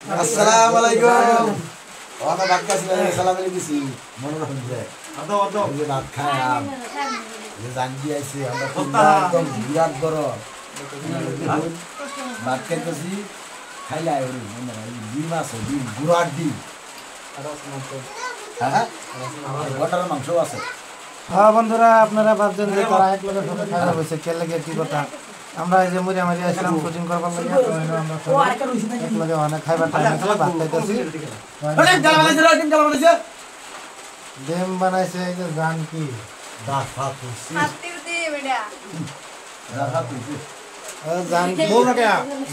Assalamualaikum. Orang tak kasih assalamualaikum. Mana orang je? Ada. Dia nak kaya. Dia janji asyik. Anda pun tu biar koro. Makan tu sih. Kaya ini. Mana? Lima so, guradi. Hah? Water mangso আছে। হ্যাঁ বন্ধুরা আপনারা ভাবছেন যে তারা এক লগে photo খারাপ হয়েছে কে লাগে কি কথা আমরা এই যে মুড়ি আসলাম শুটিং করবার লাগে আমরা এক লগে অনেক খাইবার টাইম আছে ভাত খাইতেছি ডিম বানাইছে এই যে জানকি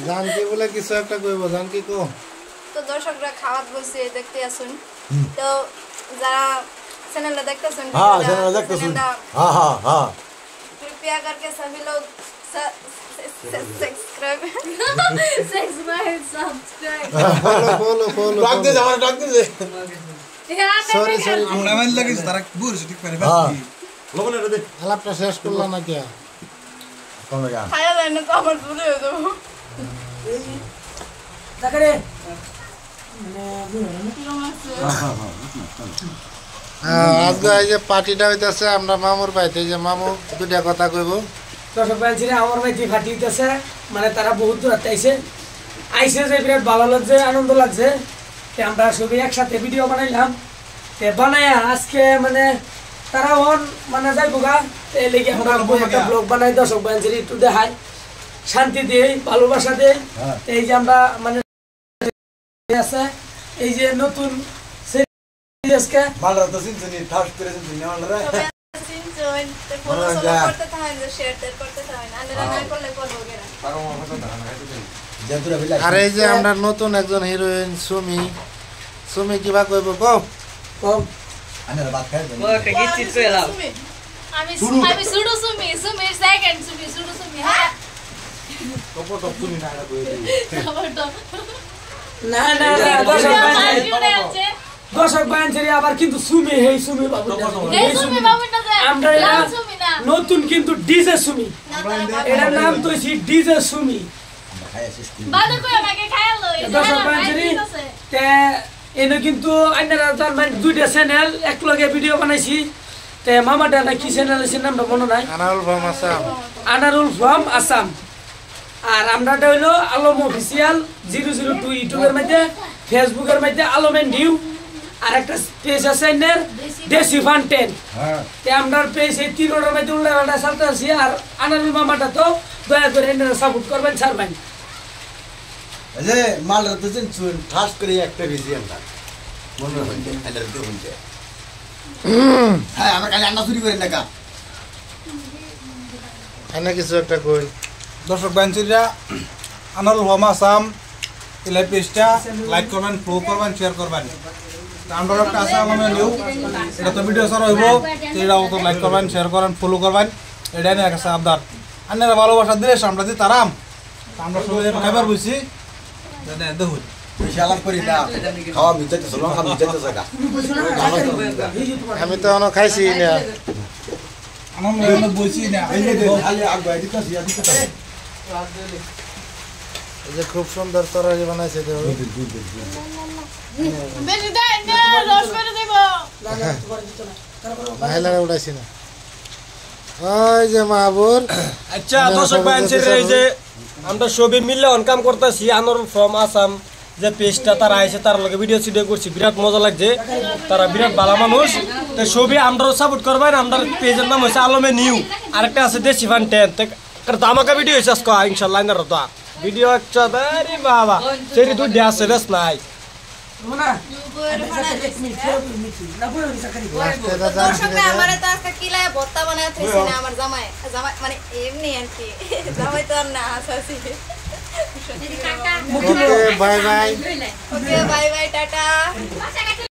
জানকি বলে কিছু একটা কইব জানকি কো তো দর্শকরা খাওয়াত বসে দেখতে আসুন তো যারা चैनल देखते सुन हाँ चैनल देखते सुन हाँ कृपया करके सभी लोग सब्सक्राइब follow डाक दे हमारा डाक दे sorry আমরা মান লাগিস তারা বুঝ ঠিক পারে हाँ বাকি लोगों ने दे আলাপটা শেষ করলাম না কি कौन लगा खाया जाने तो আমার পুরো হয়ে যাবো তাকারে আজকে এই যে পার্টিটা হইতাছে আমরা মামুর বাড়িতে এই যে মামু দুটা কথা কইব দর্শক ভাইরা আমার ভাইটি ফাটি হইতাছে মানে তারা বহুত দূর আইছে যে বিরাট ভালো লাগছে আনন্দ লাগছে তে আমরা সবাই একসাথে ভিডিও বানাইলাম তে বানায়া আজকে মানে তারা অন মানে যাইবো গা এই লাগি আমরা একটা ব্লগ বানাই দর্শক ভাইরা একটু দেখাই শান্তি দেই ভালোবাসা দেই এই যে আমরা মানে আছে এই যে নতুন इसके मालरा तो सिंचन नहीं थाश करे सिंचन नहीं मालरा सिंचन ते फॉलो करते था जो शेयर करते था अंदर ना করলে ফলো वगैरह पारो मत धान खाते थे जंतुरा बिला আর এই যে আমরা নতুন একজন হিরোইন সুমি কিবা কইব কও কম আনার বাত খায় ও একটা গীত চিত্র এলাম আমি সুডু সুমি সেকেন্ড সুডু সুমি হ্যাঁ टोपो टोप सुनी ना कोई না দর্শক বান্ধবী আবার কিন্তু সুমি হেই সুমি বাবু আমরা নতুন কিন্তু ডিজে সুমি এটার নাম তো ডিজে সুমি বাদে কই আমাকে খায়ালো দর্শক বান্ধবী তে এনে কিন্তু আইনারা তার মানে দুইটা চ্যানেল এক লগে ভিডিও বানাইছি তে মামাটা না কি চ্যানেল আছে নামটা মনে নাই আনারুল ফ্রম আসাম আর আমরাটা হইলো আলম অফিশিয়াল 002 ইউটিউবের মধ্যে ফেসবুকের মধ্যে আলম এন্ড নিউ আর একটা পেজ আছে এর দেশি ফান্টেন হ্যাঁ তে আমরার পেজ এই তিন অর্ডার মধ্যে উল্লেখটা সাথে আর আনারুল মামাটা তো দয়া করে এর সাপোর্ট করবেন ছাড়বেন এই যে মালরা তো সিনচুন ঠাস করে একটা ভিডিও না মনে হয় আনার তো হইছে হ্যাঁ আমরা কালে আন্না চুরি করেন না কা এনে কিছু একটা কই দর্শক বাঞ্চিরা আনারুল হমা আসাম এই পেজটা লাইক করবেন ফলো করবেন শেয়ার করবেন আমরা একটা আছে আমাদের নিউ এটা তো ভিডিও সারা হইব এটাও তো লাইক করবেন শেয়ার করবেন ফলো করবেন এটা নিয়ে একটা আবদার আপনারা ভালোবাসা দিলে আমরা যে তারাম আমরা সবাই খাইবার বসি দেখুন বিশালাম করি না খাওয়া মিটাতে সলং খাওয়া মিটাতে জায়গা আমি তো অন খাইছি না আমরা বসি না এই যে খালি আগুয়া দিতে সিয়া দিতে এই যে খুব সুন্দর তরকারি বানাইছে তো বেশি দেন না রস করে দেব মহিলারা উড়াইছি না ওই যে মাহবুর আচ্ছা দর্শক বাঞ্চিরা এই যে আমরা সবাই মিলে অন কাম করতেছি আনারুল ফ্রম আসাম যে পেজটা তারা আইছে তার লগে ভিডিও করছি বিরাট মজা লাগছে তারা বিরাট ভালো মানুষ তো সবাই আমরা সাপোর্ট করবেন আমরা পেজের নাম হচ্ছে আলমে নিউ আরেকটা আছে দেশি ফান্টেন ধামাকা ভিডিও হয়েছে আজকে ইনশাল্লাহ তো ভিডিও একটা আরে বাবা সেই তুই ড্যাস বেশ নাই দর্শকরা আমারে তো আজকে কিলায় ভর্তা বানায় থাইছে না আমার জামাই মানে এমনি আর কি জামাই তো আর না আসাসি okay bye bye okay bye bye tata